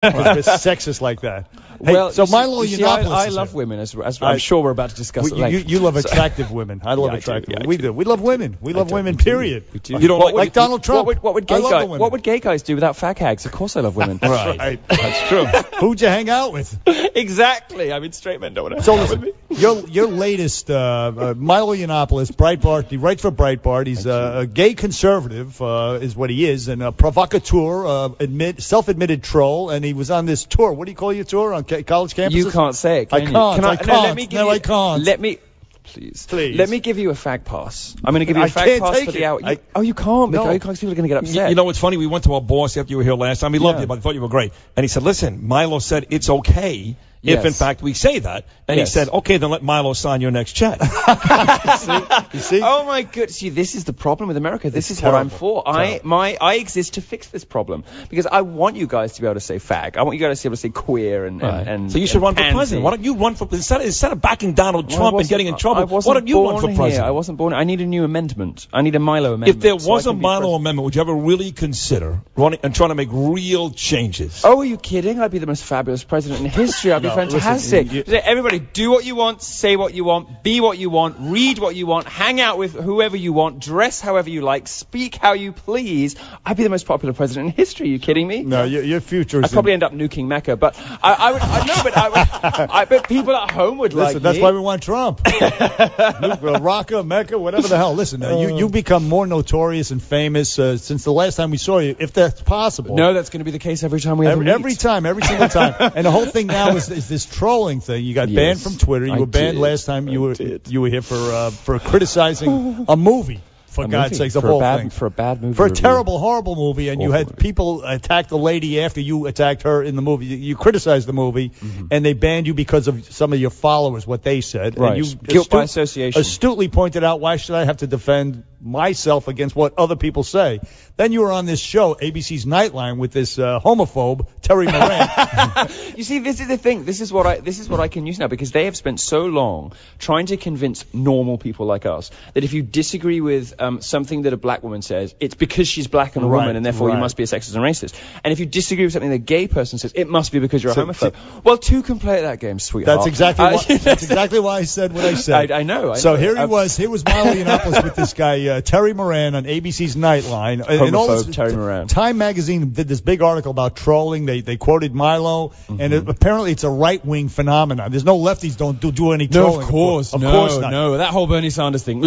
It's sexist like that. Hey, Well, so you Milo see, Yiannopoulos I is love here. women, as I'm sure we're about to discuss at length. You love attractive women. I love Yeah, I do. attractive Yeah, women. I We do. do. We love women. We love women, We do. period. We do. You don't like Donald Trump. What would I gay love guys? the women. What would gay guys do without fag hags? Of course, I love women. Right. That's true. Who'd you hang out with? Exactly. I mean, straight men don't want to. So listen, your latest Milo Yiannopoulos, Breitbart. He writes for Breitbart. He's a gay conservative, is what he is, and a provocateur, self-admitted troll. And he was on this tour. What do you call your tour on college campuses? You can't say it. Can I you? can't. Can I can't. No, I can't. Let me. Please. Let me give you a fag pass. I'm going to give you a I fag can't pass take for the it. hour. You can't. No. Because people are going to get upset. You know what's funny? We went to our boss after you were here last time. He loved you, but I thought you were great. And he said, listen, Milo said it's okay if, in fact, we say that. And he said, okay, then let Milo sign your next check. You see? Oh, my goodness. See, this is the problem with America. This is what I'm for. I exist to fix this problem. Because I want you guys to be able to say fag. I want you guys to be able to say queer and so you should run for pansy. president. Why don't you run for instead of backing Donald Trump and getting in trouble? Why don't you run for president? I wasn't born. I need a new amendment. I need a Milo amendment. If there was a Milo amendment, would you ever really consider running and trying to make real changes? Oh, are you kidding? I'd be the most fabulous president in history. I'd be fantastic. Everybody, do what you want, say what you want, be what you want, read what you want, hang out with whoever you want, dress however you like, speak how you please. I'd be the most popular president in history. Are you kidding me? No, your future is... I'd probably end up nuking Mecca, but but people at home would like me. That's why we want Trump. Raqqa, Mecca, whatever the hell. Listen, you've become more notorious and famous since the last time we saw you, if that's possible. No, that's going to be the case every time we ever meet. Every single time. And the whole thing now is this trolling thing. You got banned from Twitter. You were banned last time you were here for criticizing a movie. For God's sakes, the whole thing. For a bad movie. For a terrible, horrible movie, and you had people attack the lady after you attacked her in the movie. You criticized the movie, and they banned you because of some of your followers, what they said. Right. And you Guilt by association. Astutely pointed out, why should I have to defend myself against what other people say? Then you were on this show, ABC's Nightline, with this homophobe, Terry Moran. You see, this is the thing. This is what I can use now, because they have spent so long trying to convince normal people like us that if you disagree with something that a black woman says, it's because she's black and a woman, and therefore you must be a sexist and racist. And if you disagree with something that a gay person says, it must be because you're a homophobe. Well, two can play that game, sweetheart. That's exactly why I said what I said. I know. Here Milo Yiannopoulos with this guy, Terry Moran, on ABC's Nightline. Homophobe Terry Moran. Time magazine did this big article about trolling. They quoted Milo, and apparently it's a right-wing phenomenon. There's no lefties don't do any trolling. No, of course not. No, that whole Bernie Sanders thing.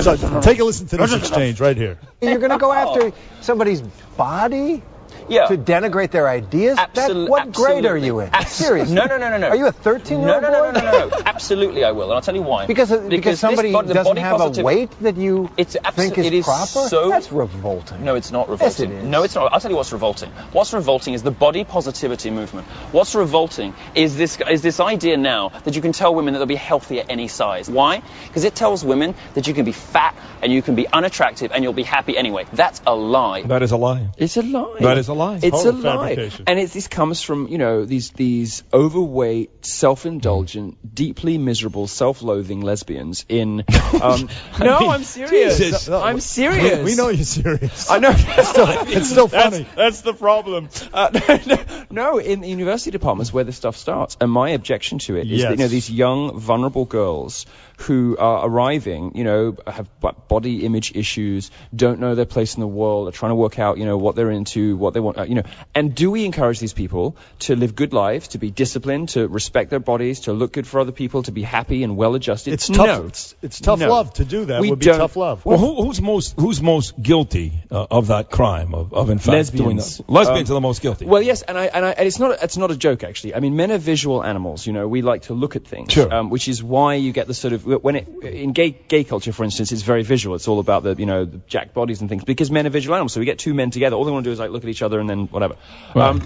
So, take a listen to this exchange right here. You're going to go after somebody's body? Yeah. To denigrate their ideas? What grade are you in? Seriously? No. Are you a 13-year-old boy? No. Absolutely, I will, and I'll tell you why. Because somebody doesn't have a weight that you think is proper? That's revolting. No, it's not revolting. Yes, it is. No, it's not. I'll tell you what's revolting. What's revolting is the body positivity movement. What's revolting is this idea now that you can tell women that they'll be healthy at any size. Why? Because it tells women that you can be fat and you can be unattractive and you'll be happy anyway. That's a lie. That is a lie. It's a lie. That is a lie. It's a lie. And this comes from, these overweight, self-indulgent, deeply miserable, self-loathing lesbians in... no, I'm serious. Jesus. I'm serious. We know you're serious. I know. It's still funny. That's the problem. No, in the university departments where this stuff starts. And my objection to it is that, these young, vulnerable girls who are arriving, have body image issues, don't know their place in the world, are trying to work out, what they're into, what they want, And do we encourage these people to live good lives, to be disciplined, to respect their bodies, to look good for other people, to be happy and well-adjusted? It's tough. It's tough love to do that. Would be tough love. Well, who's most guilty of that crime of in fact doing that? Lesbians are the most guilty. Well, yes, and it's not a joke actually. I mean, men are visual animals. We like to look at things, which is why you get the sort of in gay culture, for instance, it's very visual. It's all about the the jacked bodies and things because men are visual animals. So we get two men together. All they want to do is like look at each other and then whatever. Right.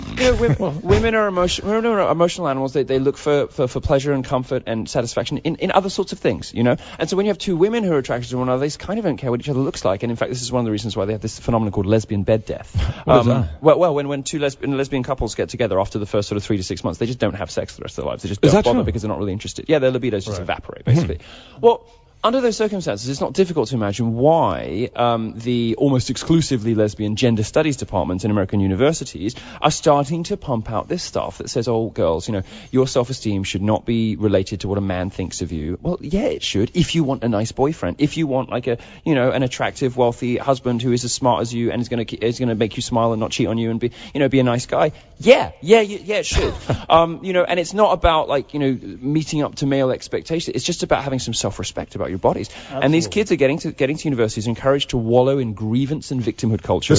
Women are emotional animals. They look for pleasure and comfort and satisfaction in other sorts of things, And so when you have two women who are attracted to one another, they kind of don't care what each other looks like. And in fact, this is one of the reasons why they have this phenomenon called lesbian bed death. What is that? Well, when two lesbian couples get together after the first sort of 3 to 6 months, they just don't have sex the rest of their lives. They just don't bother because they're not really interested. Yeah, their libidos just evaporate basically. Well, Under those circumstances, it's not difficult to imagine why the almost exclusively lesbian gender studies departments in American universities are starting to pump out this stuff that says, oh, girls, your self-esteem should not be related to what a man thinks of you. Well, yeah, it should. If you want a nice boyfriend, if you want like an attractive, wealthy husband who is as smart as you and is going to make you smile and not cheat on you and be a nice guy. Yeah, it should. And it's not about meeting up to male expectations. It's just about having some self-respect about your bodies. Absolutely. And these kids are getting to universities encouraged to wallow in grievance and victimhood culture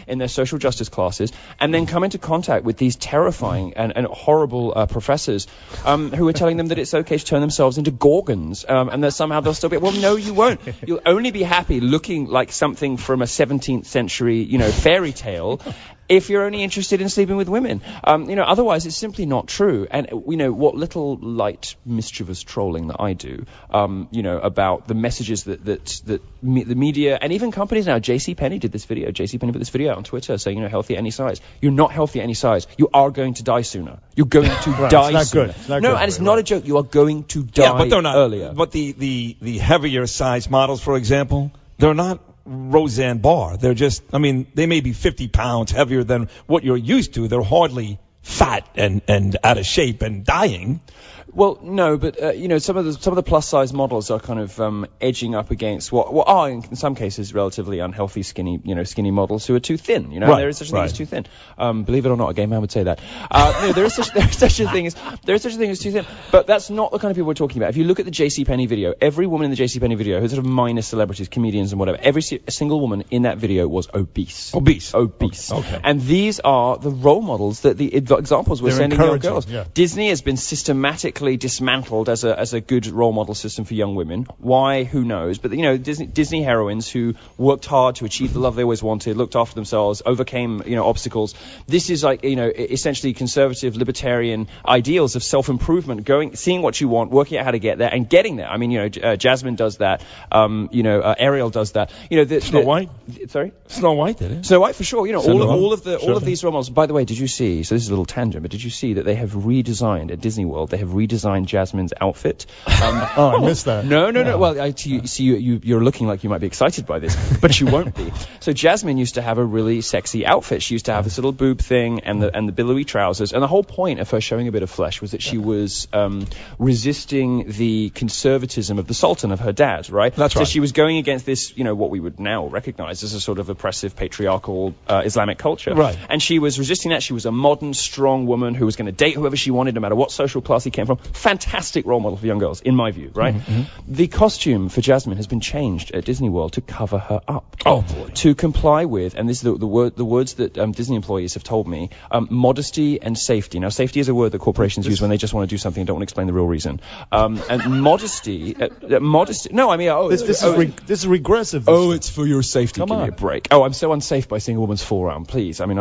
in their social justice classes, and then come into contact with these terrifying and horrible professors who are telling them that it's okay to turn themselves into gorgons, and that somehow they'll still be. Well, no, you won't. You'll only be happy looking like something from a 17th century, fairy tale. If you're only interested in sleeping with women, otherwise it's simply not true. And what little light mischievous trolling that I do, about the messages that the media and even companies now. JCPenney did this video. JCPenney put this video out on Twitter saying, healthy at any size. You're not healthy at any size. You are going to die sooner. You're going to die sooner. It's not a joke. You are going to die but they're not, earlier. But the heavier size models, for example, they're not Roseanne Barr. They're just, they may be 50 pounds heavier than what you're used to. They're hardly fat and out of shape and dying. Well, no, but some of the plus size models are kind of edging up against what are in some cases relatively unhealthy skinny models who are too thin. Right, there is such a thing as too thin. Believe it or not, a gay man would say that. There is such a thing as too thin. But that's not the kind of people we're talking about. If you look at the JCPenney video, every woman in the JCPenney video, who's sort of minor celebrities, comedians and whatever, every single woman in that video was obese. Okay. And these are the role models that the examples we're sending young girls. Yeah. Disney has been systematically dismantled as a good role model system for young women. Why? Who knows? But Disney heroines who worked hard to achieve the love they always wanted, looked after themselves, overcame obstacles. This is essentially conservative libertarian ideals of self-improvement, seeing what you want, working out how to get there, and getting there. Jasmine does that. Ariel does that. Snow White. Sorry, Snow White did it. Snow White for sure. All of these role models. By the way, did you see? So this is a little tangent, but did you see that they have redesigned at Disney World? They have redesigned Jasmine's outfit. I missed that. No. Well, you're looking like you might be excited by this, but you won't be. So Jasmine used to have a really sexy outfit. She used to have this little boob thing and the billowy trousers. And the whole point of her showing a bit of flesh was that she was resisting the conservatism of the Sultan, of her dad, right? That's right. So she was going against this, what we would now recognize as a sort of oppressive, patriarchal Islamic culture. Right. And she was resisting that. She was a modern, strong woman who was going to date whoever she wanted, no matter what social class he came from. Fantastic role model for young girls, in my view, right? Mm-hmm. The costume for Jasmine has been changed at Disney World to cover her up. Oh, boy. To comply with, and this is the words that Disney employees have told me, modesty and safety. Now, safety is a word that corporations use when they just want to do something and don't want to explain the real reason. And modesty, no, I mean, this is regressive. It's for your safety. Give me a break. Oh, I'm so unsafe by seeing a woman's forearm. Please, I mean,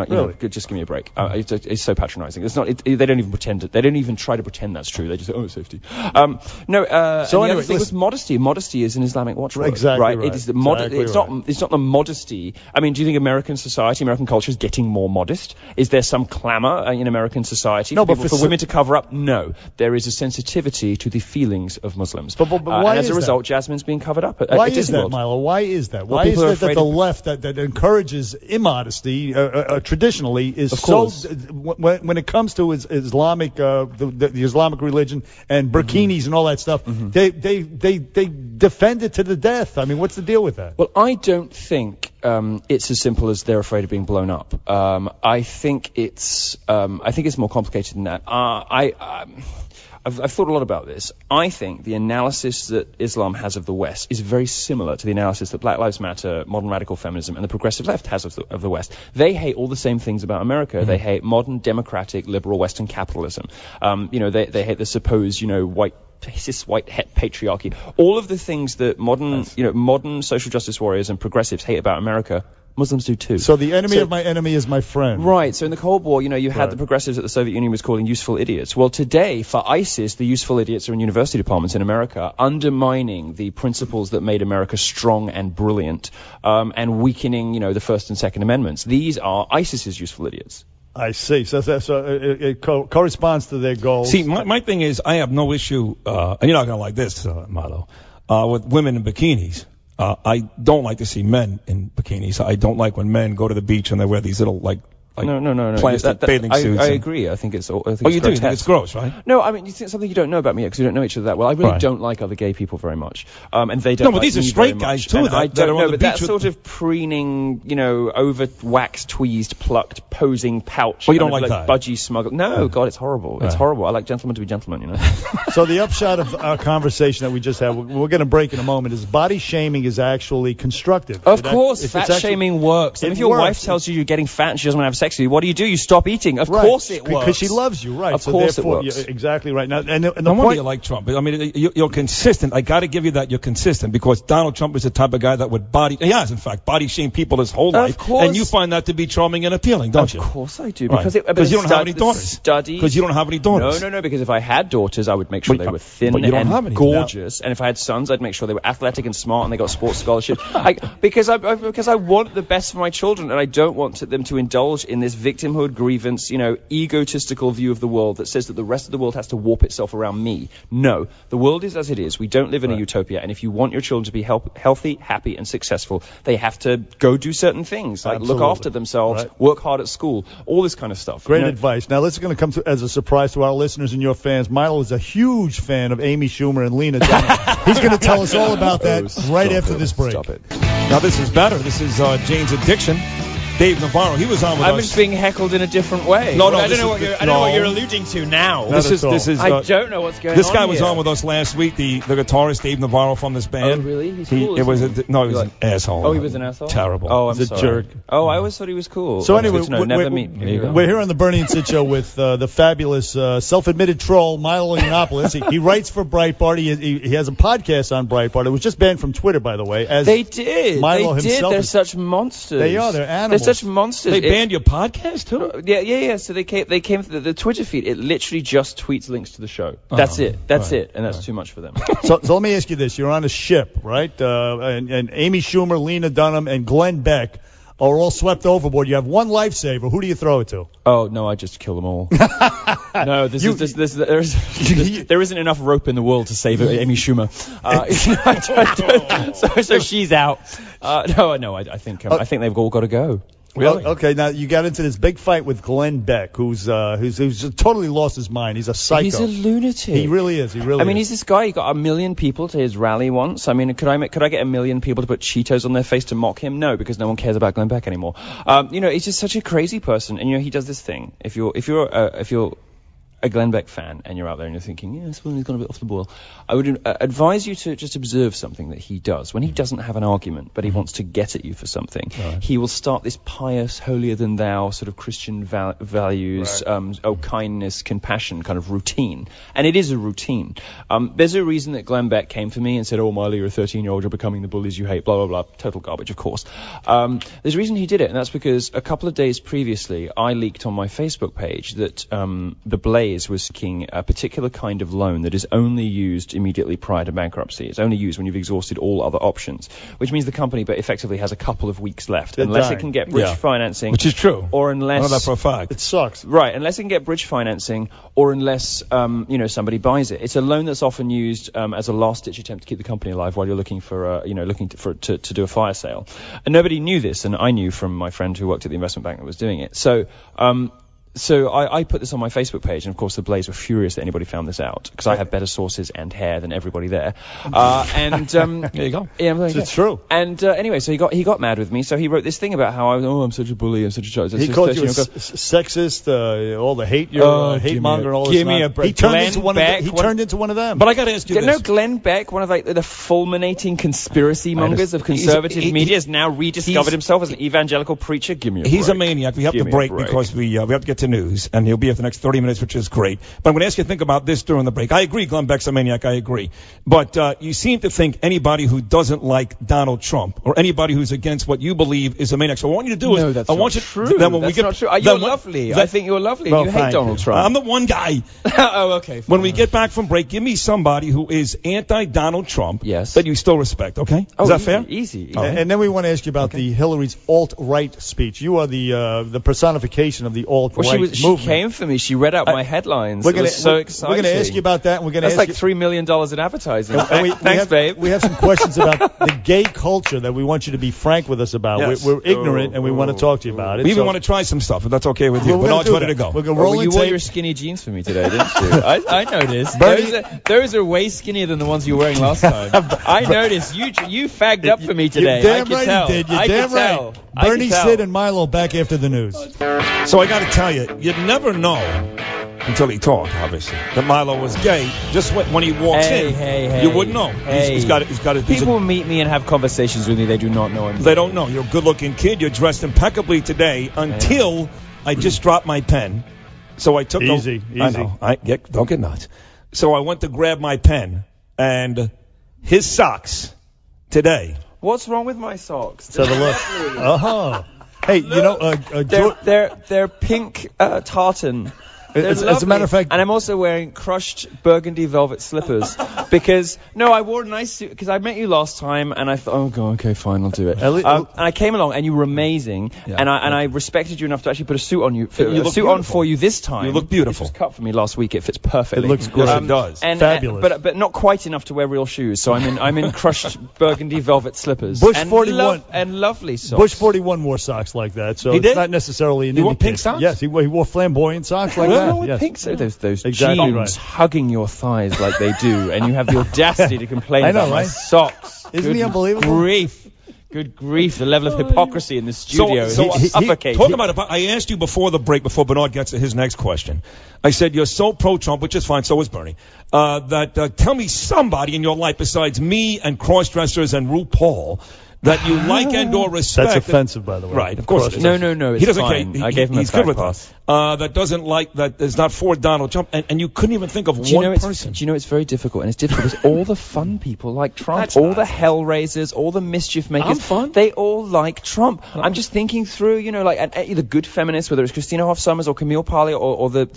just give me a break. It's so patronizing. It's not. They don't even pretend it. They don't even try to pretend that's true. They just say, it's safety. The other thing was modesty. Modesty is an Islamic watchword. Exactly right. It is it's not the modesty. I mean, do you think American society, American culture is getting more modest? Is there some clamor in American society for women to cover up? No. There is a sensitivity to the feelings of Muslims. But why as a result, Jasmine's being covered up at Why is Disney that, World. Milo? Why is that? Why is it that the left that encourages immodesty traditionally is so when it comes to Islamic the Islamic religion and burkinis and all that stuff, they defend it to the death. I mean, what's the deal with that? Well, I don't think it's as simple as they're afraid of being blown up. I think it's more complicated than that. I've thought a lot about this. I think the analysis that Islam has of the West is very similar to the analysis that Black Lives Matter, modern radical feminism, and the progressive left has of the West. They hate all the same things about America. Mm-hmm. They hate modern, democratic, liberal Western capitalism. They hate the supposed, white het patriarchy. All of the things that modern social justice warriors and progressives hate about America, Muslims do too. So the enemy of my enemy is my friend. Right. So in the Cold War, you had the progressives that the Soviet Union was calling useful idiots. Well, today, for ISIS, the useful idiots are in university departments in America, undermining the principles that made America strong and brilliant, and weakening, the First and Second Amendments. These are ISIS's useful idiots. I see. So it corresponds to their goals. See, my thing is, I have no issue, and you're not going to like this, Milo, with women in bikinis. I don't like to see men in bikinis. I don't like when men go to the beach and they wear these little, no. Plastic bathing suits. I agree. I think it's you do? You think it's gross, right? No, I mean, you think something you don't know about me because you don't know each other that well. I really don't like other gay people very much, and they don't. No, but these are straight guys too. I don't know, but that sort of preening, over waxed, tweezed, plucked, posing pouch. Well, you don't like that? Budgie smuggle. No, God, it's horrible. It's horrible. I like gentlemen to be gentlemen. So the upshot of our conversation that we just had, we're going to break in a moment, is body shaming is actually constructive. Of course, fat shaming works. If your wife tells you you're getting fat and she doesn't want to have sex with you, what do? You stop eating. Of course it works. Because she loves you, right? Of course it works. Exactly right. Now, and the no point wonder you like Trump. I mean, you're consistent. I got to give you that you're consistent because Donald Trump is the type of guy that would he has, in fact, body shame people his whole life. Of course. And you find that to be charming and appealing, don't you? Of course I do. Because you don't have any daughters. Because you don't have any daughters. No. Because if I had daughters, I would make sure they were thin and gorgeous. And if I had sons, I'd make sure they were athletic and smart and they got sports scholarships. Because I want the best for my children, and I don't want them to indulge in this victimhood, grievance, egotistical view of the world that says that the rest of the world has to warp itself around me. No, the world is as it is. We don't live in a utopia, and if you want your children to be healthy, happy, and successful, they have to go do certain things, like look after themselves, work hard at school, all this kind of stuff. Great advice. Now, this is going to come as a surprise to our listeners and your fans. Milo is a huge fan of Amy Schumer and Lena Dunham. He's going to tell us all about that right after this break. Stop it. Now, this is better. This is Jane's Addiction. Dave Navarro, he was on with us. I'm just being heckled in a different way. No, I don't know what you're alluding to now. This is. I don't know what's going on. This guy was on with us last week. The guitarist Dave Navarro from this band. Oh, really? He's cool. He was an asshole. Oh, he was an asshole. Terrible. Oh, I'm sorry. A jerk. Oh, I always thought he was cool. So anyway, we're here on the Bernie and Sid Show with the fabulous self-admitted troll Milo Yiannopoulos. He writes for Breitbart. He has a podcast on Breitbart. It was just banned from Twitter, by the way. As they did. Milo they himself did. They're such monsters. They are. They're animals. They're such monsters. They banned your podcast too? Yeah. So they came the Twitter feed. It literally just tweets links to the show. That's it, and that's too much for them. So let me ask you this: you're on a ship, right? And Amy Schumer, Lena Dunham, and Glenn Beck are all swept overboard. You have one lifesaver. Who do you throw it to? Oh no, I just kill them all. No, there isn't enough rope in the world to save Amy Schumer. So she's out. No, I think they've all got to go. Really? Okay, now you got into this big fight with Glenn Beck, who's totally lost his mind. He's a psycho. He's a lunatic. He really is. I mean, he's this guy. He got 1 million people to his rally once. I mean, could I get 1 million people to put Cheetos on their face to mock him? No, because no one cares about Glenn Beck anymore. He's just such a crazy person, and he does this thing. If you're a Glenn Beck fan and you're out there and you're thinking, yeah, this one's gone a bit off the boil, I would advise you to just observe something that he does. When he doesn't have an argument, but he wants to get at you for something, he will start this pious, holier-than-thou sort of Christian values, kindness, compassion kind of routine. And it is a routine. There's a reason that Glenn Beck came for me and said, oh, Milo, you're a 13-year-old, you're becoming the bullies you hate, blah, blah, blah. Total garbage, of course. There's a reason he did it, and that's because a couple of days previously, I leaked on my Facebook page that the Blaze was seeking a particular kind of loan that is only used immediately prior to bankruptcy. It's only used when you've exhausted all other options, which means the company but effectively has a couple of weeks left unless it can get bridge financing. Which is true. Or unless... I know that for a fact. It sucks. Right, unless it can get bridge financing or unless, somebody buys it. It's a loan that's often used as a last-ditch attempt to keep the company alive while you're looking for, to do a fire sale. And nobody knew this, and I knew from my friend who worked at the investment bank that was doing it. So I put this on my Facebook page, and of course the Blaze were furious that anybody found this out because I have better sources and hair than everybody there. There you go. Yeah, it's true. And anyway, so he got mad with me. So he wrote this thing about how I'm such a bully, I'm such a child. He called you sexist, all the hate, hate monger, and all this. Give me a break. He turned into one of them. But I got to ask you this. No, Glenn Beck, one of the fulminating conspiracy mongers of conservative media, has now rediscovered himself as an evangelical preacher. Give me a break. He's a maniac. We have to break because we have to get to news, and he'll be here for the next 30 minutes, which is great. But I'm going to ask you to think about this during the break. I agree, Glenn Beck's a maniac. I agree. But you seem to think anybody who doesn't like Donald Trump or anybody who's against what you believe is a maniac. So what I want you to do is... No, that's I want not you, true. Then when that's we get, not true. You're lovely. I think you're lovely. Well, you hate Donald Trump. I'm the one guy. Oh, okay. Fine. When we get back from break, give me somebody who is anti-Donald Trump that you still respect, okay? Is that fair? Easy. And then we want to ask you about the Hillary's alt-right speech. You are the personification of the alt-right movement. She came for me. She read out my headlines. It was so exciting. We're going to ask you about that. And we're going to That's like $3 million in advertising. Thanks, babe. We have some questions about the gay culture that we want you to be frank with us about. Yes. We're ignorant, and we want to talk to you about it. We even want to try some stuff, if that's okay with you. Bernard's ready to go. We're going to roll you wore your skinny jeans for me today, didn't you? I noticed. Those are way skinnier than the ones you were wearing last time. I noticed. You fagged up for me today. You're damn right you did. You're damn right. Bernie, Sid, and Milo back after the news. So I got to tell you, you'd never know until he talked, obviously, that Milo was gay. Just when he walks in, you wouldn't know. He's got it. People meet me and have conversations with me. They do not know him. They don't know. You're a good-looking kid. You're dressed impeccably today until I just dropped my pen. So I took easy. I know. Don't get nuts. So I went to grab my pen, and his socks today. What's wrong with my socks? Let's have a look. Hey, you know, they're pink tartan. As a matter of fact, and I'm also wearing crushed burgundy velvet slippers because I wore a nice suit because I met you last time and I thought, okay, fine, I'll do it. And I came along and you were amazing, and I respected you enough to actually put a suit on for you this time. You look beautiful. It was cut for me last week. It fits perfectly. It looks great. It does. Fabulous. But not quite enough to wear real shoes. So I'm in crushed burgundy velvet slippers. Bush 41 and lovely socks. Bush 41 wore socks like that, so it's not necessarily an indication. He wore pink socks? Yes, he wore flamboyant socks like that. Yes. Pink, so those jeans hugging your thighs like they do, and you have the audacity to complain about my socks. Isn't he unbelievable? Good grief, the level of hypocrisy in the studio is suffocating. Talk about it. I asked you before the break, before Bernard gets to his next question. I said, you're so pro-Trump, which is fine, so is Bernie, tell me somebody in your life besides me and cross-dressers and RuPaul that you like and or respect. That's offensive, by the way. Right, of course it is. No, it's fine. I gave him he's a good with pass. That doesn't like, that is not for Donald Trump, and you couldn't even think of one person. Do you know it's very difficult, and it's difficult because all the fun people like Trump, all the hellraisers, all the mischief makers, they all like Trump. I'm just thinking through, and the good feminists, whether it's Christina Hoff Sommers or Camille Parley or the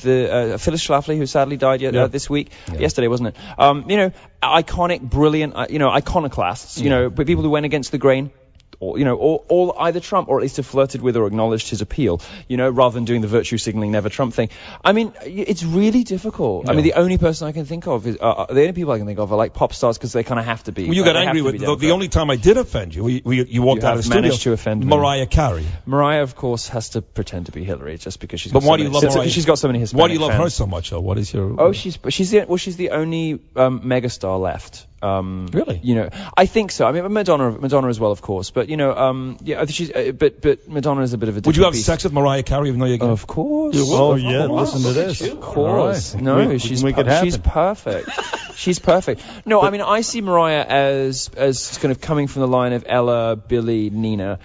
Phyllis Schlafly, who sadly died this week, yesterday, wasn't it? Iconic, brilliant, iconoclasts, but people who went against the grain. Or either Trump or at least have flirted with or acknowledged his appeal, rather than doing the virtue signaling never Trump thing. I mean, it's really difficult. Yeah. I mean, the only person I can think of is, the only people I can think of are like pop stars because they kind of have to be. Well, you got angry with the only time I did offend you. You walked out of the studio. Managed to offend me. Mariah Carey. Mariah, of course, has to pretend to be Hillary just because she's. But why do you love Mariah? She's got so many Hispanic Why do you love fans. her so much, though? What is your? Oh, she's the only megastar left. Really? I think so. I mean, Madonna as well, of course. But she's. But Madonna is a bit of a. Would you have sex with Mariah Carey even though you're gay? Of course. Oh yeah, listen to this. Of course. Right. No, she's perfect. She's perfect. No, I mean, I see Mariah as kind of coming from the line of Ella, Billie, Nina.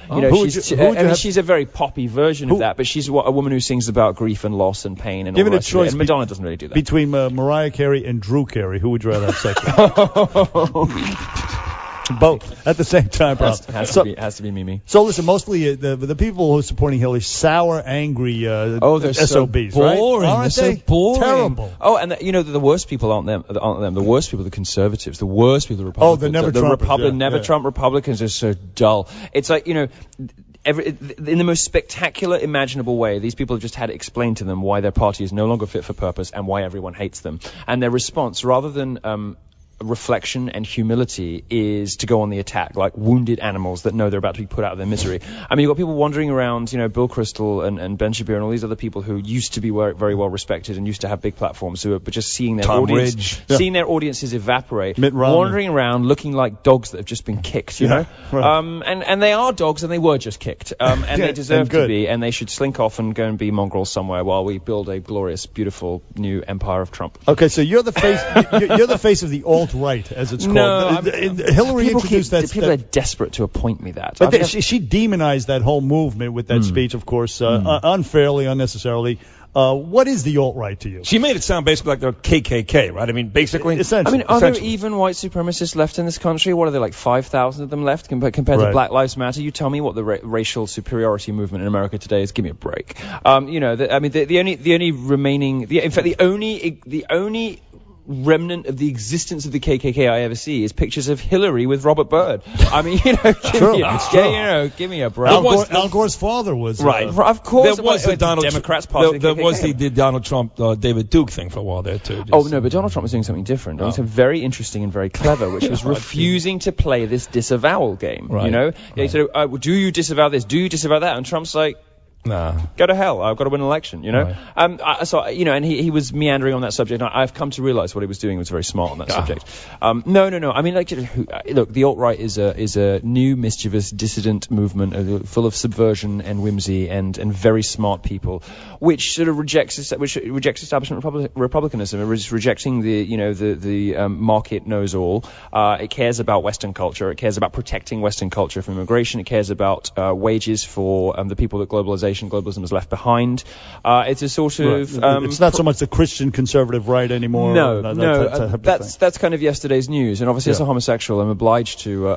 She's a very poppy version of that, but she's a woman who sings about grief and loss and pain and all the rest of it. And Madonna doesn't really do that. Between Mariah Carey and Drew Carey, who would you rather have sex with? Both at the same time, has to be Mimi. So listen, mostly the people who are supporting Hillary, sour, angry, they're SOBs, so boring. Right? Aren't they're they? So boring. Terrible. Oh, and the worst people aren't them. The worst people are the conservatives. The worst people are the Republicans. Oh, the never Trump Republicans are so dull. It's like in the most spectacular imaginable way, these people have just had it explained to them why their party is no longer fit for purpose and why everyone hates them. And their response, rather than reflection and humility, is to go on the attack like wounded animals that know they're about to be put out of their misery. I mean, you've got people wandering around, Bill Kristol and Ben Shapiro and all these other people who used to be very well respected and used to have big platforms, who are just seeing their seeing their audiences evaporate, wandering around looking like dogs that have just been kicked, Right. And they are dogs and they were just kicked, and they deserve to be, and they should slink off and go and be mongrels somewhere while we build a glorious, beautiful new empire of Trump. Okay, so you're the face. You're the face of the alt alt-right, as it's called. Hillary introduced that. People are desperate to appoint me that. But she demonized that whole movement with that speech, of course, unfairly, unnecessarily. What is the alt-right to you? She made it sound basically like the KKK, right? I mean, basically. Essentially. I mean, are there even white supremacists left in this country? What are there, like 5,000 of them left compared to Black Lives Matter? You tell me what the racial superiority movement in America today is. Give me a break. The only remaining, the only remnant of the existence of the KKK I ever see is pictures of Hillary with Robert Byrd. I mean, give me a break. Al Gore's father was right. Of course, there was the Democrats party. There was the Donald Trump, David Duke thing for a while there too. Oh no, but Donald Trump was doing something different. Doing something very interesting and very clever, which was refusing to play this disavowal game. Right. You know, he said, "Do you disavow this? Do you disavow that?" And Trump's like, nah, go to hell. I've got to win an election, you know. Right. And he was meandering on that subject. And I've come to realize what he was doing was very smart on that subject. No. I mean, look, the alt-right is a new, mischievous, dissident movement full of subversion and whimsy and very smart people, which sort of rejects establishment republicanism. It is rejecting the market knows all. It cares about Western culture. It cares about protecting Western culture from immigration. It cares about wages for the people that globalization globalism is left behind. It's a sort of it's not so much the Christian conservative right anymore. No, that's kind of yesterday's news. And obviously, as a homosexual, I'm obliged to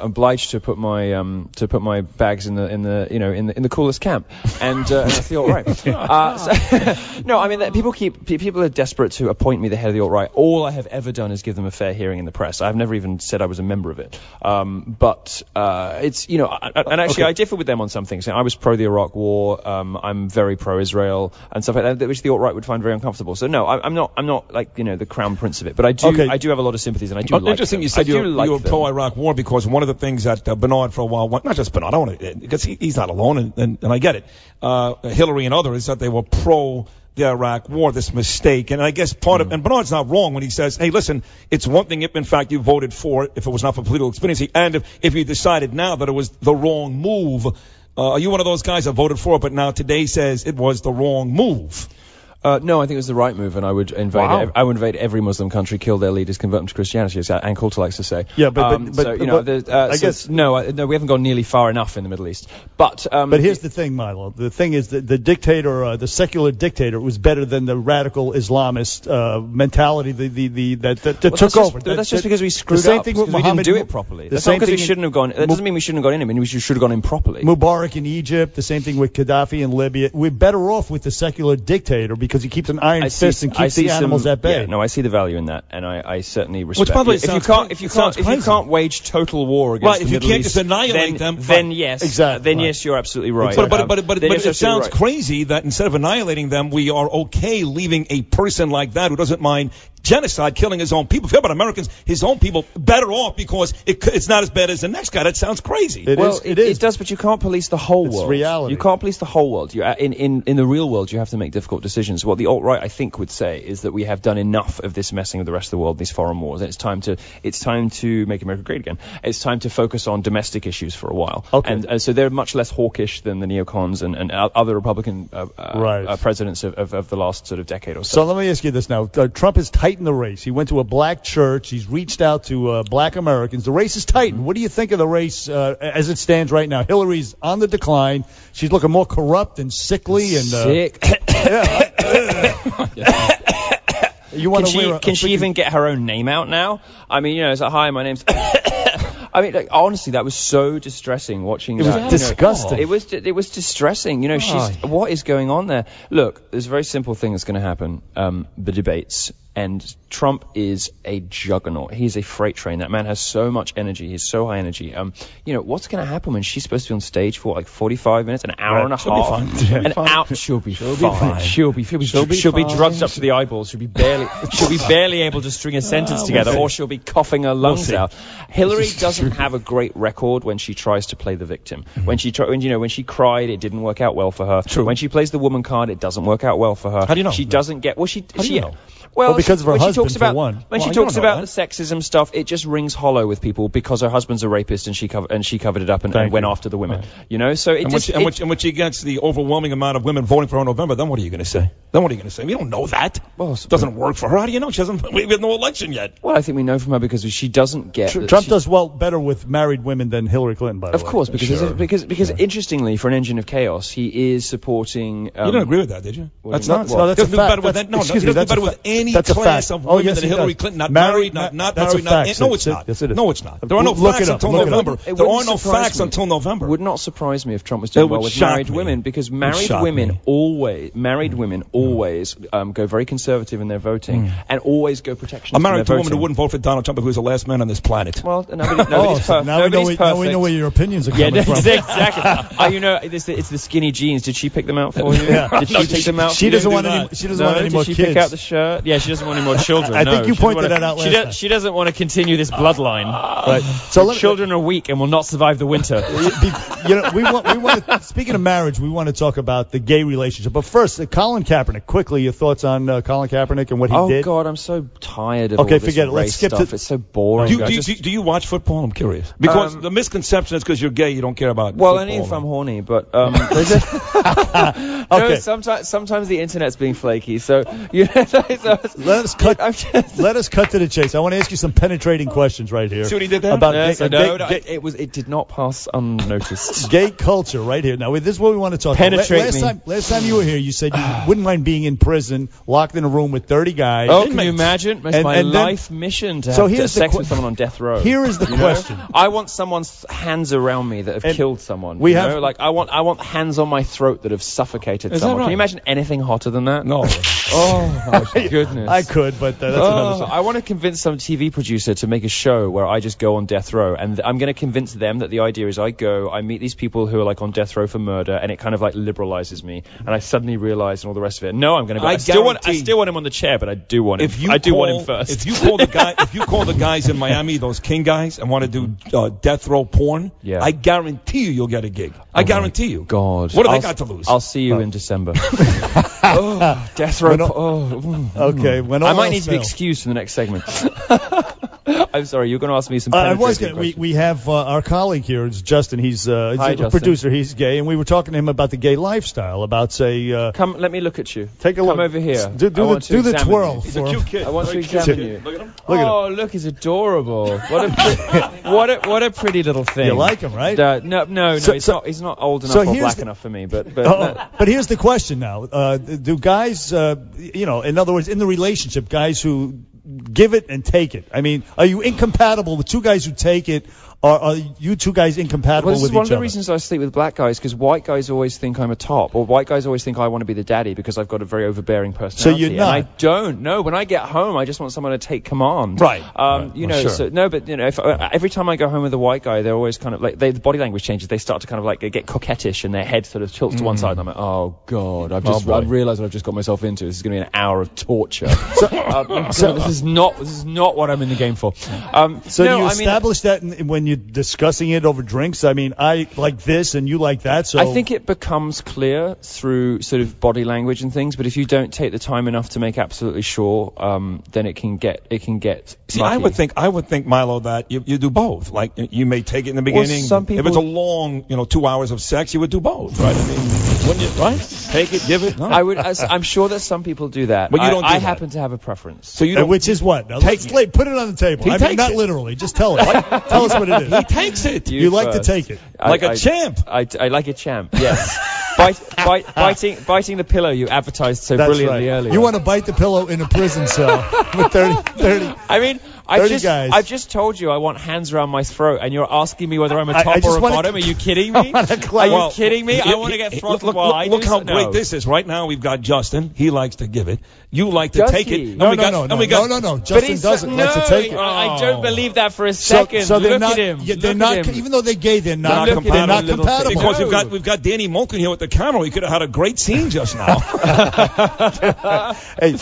put my bags in the coolest camp, and that's the alt-right. No, I mean people are desperate to appoint me the head of the alt-right. All I have ever done is give them a fair hearing in the press. I've never even said I was a member of it. But it's I differ with them on some things. I was pro the Iraq War. I'm very pro-Israel and stuff like that, which the alt-right would find very uncomfortable. So no, I'm not like the crown prince of it, but I do have a lot of sympathies, and I do like interesting them. You said you were pro-Iraq war, because one of the things that Bernard for a while, not just Bernard, I want to, because he's not alone, and I get it, Hillary and others, that they were pro the Iraq war, this mistake. And I guess and Bernard's not wrong when he says, hey, listen, it's one thing if in fact you voted for it, if it was not for political expediency, and if you decided now that it was the wrong move. Are you one of those guys that voted for it, but now today says it was the wrong move? No, I think it was the right move, and I would invade every Muslim country, kill their leaders, convert them to Christianity, as Ann Coulter likes to say. Yeah, I guess no, we haven't gone nearly far enough in the Middle East. But here's the thing, Milo. The thing is that the dictator, the secular dictator, was better than the radical Islamist mentality that took over. That's just because we screwed up. We didn't do it properly. That's not because we shouldn't have gone. That doesn't mean we shouldn't have gone in. I mean, we should have gone in properly. Mubarak in Egypt, the same thing with Gaddafi in Libya. We're better off with the secular dictator because he keeps an iron fist and keeps the animals at bay. Yeah, no, I see the value in that, and I certainly respect. Which, by the way, if you can't wage total war against the Middle East, if you can't just annihilate them, then yes, exactly. Then yes, you're absolutely right. But it sounds crazy that instead of annihilating them, we are okay leaving a person like that who doesn't mind genocide, killing his own people. Forget about Americans, his own people, better off because it's not as bad as the next guy. That sounds crazy. It is. It does, but you can't police the whole world. It's reality. You can't police the whole world. In the real world, you have to make difficult decisions. What the alt-right, I think, would say is that we have done enough of this messing with the rest of the world, these foreign wars, and it's time to make America great again. It's time to focus on domestic issues for a while. Okay. And so they're much less hawkish than the neocons and other Republican presidents of the last sort of decade or so. So let me ask you this now. Trump has tightened the race. He went to a black church. He's reached out to black Americans. The race is tightened. What do you think of the race as it stands right now? Hillary's on the decline. She's looking more corrupt and sickly and sick. Can she even get her own name out now? I mean, it's like, hi, my name's. I mean, honestly, that was so distressing watching that. It was disgusting. It was distressing. What is going on there? Look, there's a very simple thing that's going to happen. The debates. And Trump is a juggernaut. He's a freight train. That man has so much energy. He's so high energy. What's going to happen when she's supposed to be on stage for like 45 minutes, an hour and a half? She'll be fine. She'll be drugged up to the eyeballs. She'll be barely able to string a sentence together, or she'll be coughing her lungs out. Hillary doesn't have a great record when she tries to play the victim. Mm-hmm. When she cried, it didn't work out well for her. True. When she plays the woman card, it doesn't work out well for her. How do you know? She doesn't get. Well, Well, because of her husband, she talks about, for one. When she talks about the sexism stuff, it just rings hollow with people because her husband's a rapist and she covered it up and went after the women. Right. You know, so it when she gets the overwhelming amount of women voting for her in November, then what are you going to say? We don't know that. Well, it doesn't work for her. How do you know? We have no election yet. Well, I think we know from her because she doesn't get... Trump does better with married women than Hillary Clinton, by the way. Of course, because interestingly, for an engine of chaos, he is supporting... you don't agree with that, did you? That's not... No, that's a fact. Excuse me, that's better with any class of women than Hillary Clinton. Not married, not married, not... No, it's not. Yes, it is. No, it's not. There are no facts until November. There are no facts until November. It would not surprise me if Trump was doing well with married women, because married women always go very conservative in their voting and always go protectionist. I'm married to a woman who wouldn't vote for Donald Trump if he was the last man on this planet. Well, nobody's perfect. Now we know where your opinions are coming from. Exactly. It's the skinny jeans. Did she pick them out for you? Yeah. Did she pick them out? She doesn't want any more kids. Did she pick out the shirt? Yeah, she doesn't want any more children. I think you pointed that out last time. She doesn't want to continue this bloodline. Right. So children are weak and will not survive the winter. We want to, speaking of marriage, we want to talk about the gay relationship. But first, Colin Kaepernick. Quickly, your thoughts on Colin Kaepernick and what he did? Oh God, I'm so tired of all this forget it. Let's skip stuff. It's so boring. Do you watch football? I'm curious because the misconception is because you're gay, you don't care about. Well, football, only if I'm horny, but okay. No, sometimes the internet's being flaky. So let us cut to the chase. I want to ask you some penetrating questions right here. See what he did there? About it did not pass unnoticed. Gay culture right here. Now, this is what we want to talk about. Last time you were here, you said you wouldn't mind being in prison, locked in a room with 30 guys. Oh, can you imagine? It's my life mission to have sex with someone on death row. Here is the question. I want someone's hands around me that have killed someone. I want hands on my throat that have suffocated someone. Right? Can you imagine anything hotter than that? No. Oh, my goodness. I could, but that's another thing. I want to convince some TV producer to make a show where I just go on death row, and I'm going to convince them that the idea is I meet these people who are like on death row for murder, and it kind of like liberalizes me, and I suddenly realize and all the rest of it. No, I'm going to go. I still want him on the chair, but I do want him. I do want him first. If you call the guys in Miami, those king guys, and want to do death row porn, I guarantee you'll get a gig. I guarantee you. God. What do they got to lose? I'll see you in December. Death row. Okay. I might need to be excused from the next segment. I'm sorry, you're going to ask me some questions. We have our colleague here, it's Justin. He's a producer. He's gay, and we were talking to him about the gay lifestyle. About come, let me look at you. Take a look. Come over here. Do the twirl. He's a cute kid. I want to examine you. Look at him. Look, he's adorable. What a pretty little thing. You like him, right? No. He's not old enough or black enough for me. But here's the question now: do guys, in other words, in the relationship, guys who give it and take it. I mean, are you incompatible with two guys who take it? Are you two guys incompatible with each other? This is one of the reasons I sleep with black guys, because white guys always think I'm a top, or white guys always think I want to be the daddy because I've got a very overbearing personality. So you're not. And I don't. No, when I get home, I just want someone to take command. Right. Sure. If every time I go home with a white guy, they're always kind of like, the body language changes. They start to kind of like get coquettish, and their head sort of tilts to one side. And I'm like, oh God, I've realized what I've just got myself into. This is going to be an hour of torture. So this is not what I'm in the game for. Establish that when you're discussing it over drinks? I mean, I like this and you like that, so... I think it becomes clear through sort of body language and things, but if you don't take the time enough to make absolutely sure, then it can get See, I would think, Milo, that you do both. Like, you may take it in the beginning. Some people, if it's a long, 2 hours of sex, you would do both, right? I mean, wouldn't you, right? Take it, give it? No. I'm sure that some people do that. But you don't do I that. happen to have a preference. So you don't... Which is what? Now, put it on the table. I mean, not literally. Just tell us. Tell us what it is. He takes it. You like to take it. Like a champ. I like a champ, yes. Biting the pillow you advertised so brilliantly earlier. You want to bite the pillow in a prison cell with 30. I mean, I've just told you I want hands around my throat, and you're asking me whether I'm a top or a bottom. Are you kidding me? Are you kidding me? I want to get throttled while I do. Look how great this is. Right now we've got Justin. He likes to give it. You like to take it. No. Justin doesn't like to take it. I don't believe that for a second. So they're look not. at him. They're not. Even though they're gay, they're not compatible. Because we've got Danny Mulkin here with the camera. We could have had a great scene just now. Hey,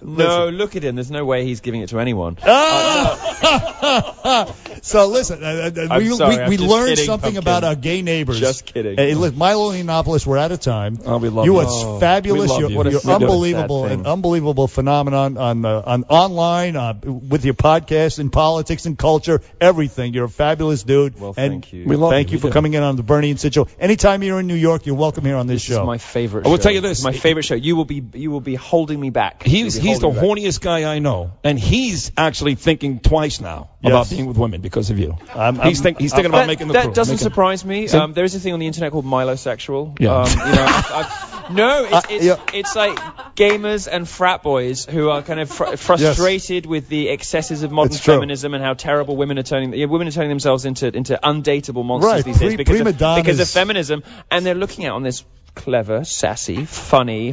no, look at him. There's no way he's giving it to anyone. So listen, we learned something about our gay neighbors. Just kidding. Hey, look, Milo and Yiannopoulos, we're out of time. Oh, we love you. You are fabulous. You're unbelievable, an unbelievable phenomenon on online, with your podcast and politics and culture, everything. You're a fabulous dude. Well, thank you. Thank you for coming in on the Bernie and Sid show. Anytime you're in New York, you're welcome here on this show. This is my favorite show. I will tell you this. It's my favorite show. You will be holding me back. He's the horniest guy I know, and he's actually thinking twice now about being with women because of you. He's thinking about making the That crew. doesn't surprise me. There is a thing on the internet called Milosexual. Yeah. It's like gamers and frat boys who are kind of frustrated with the excesses of modern feminism and how terrible women are turning themselves into undateable monsters these days because of feminism, and they're looking out on this clever, sassy, funny,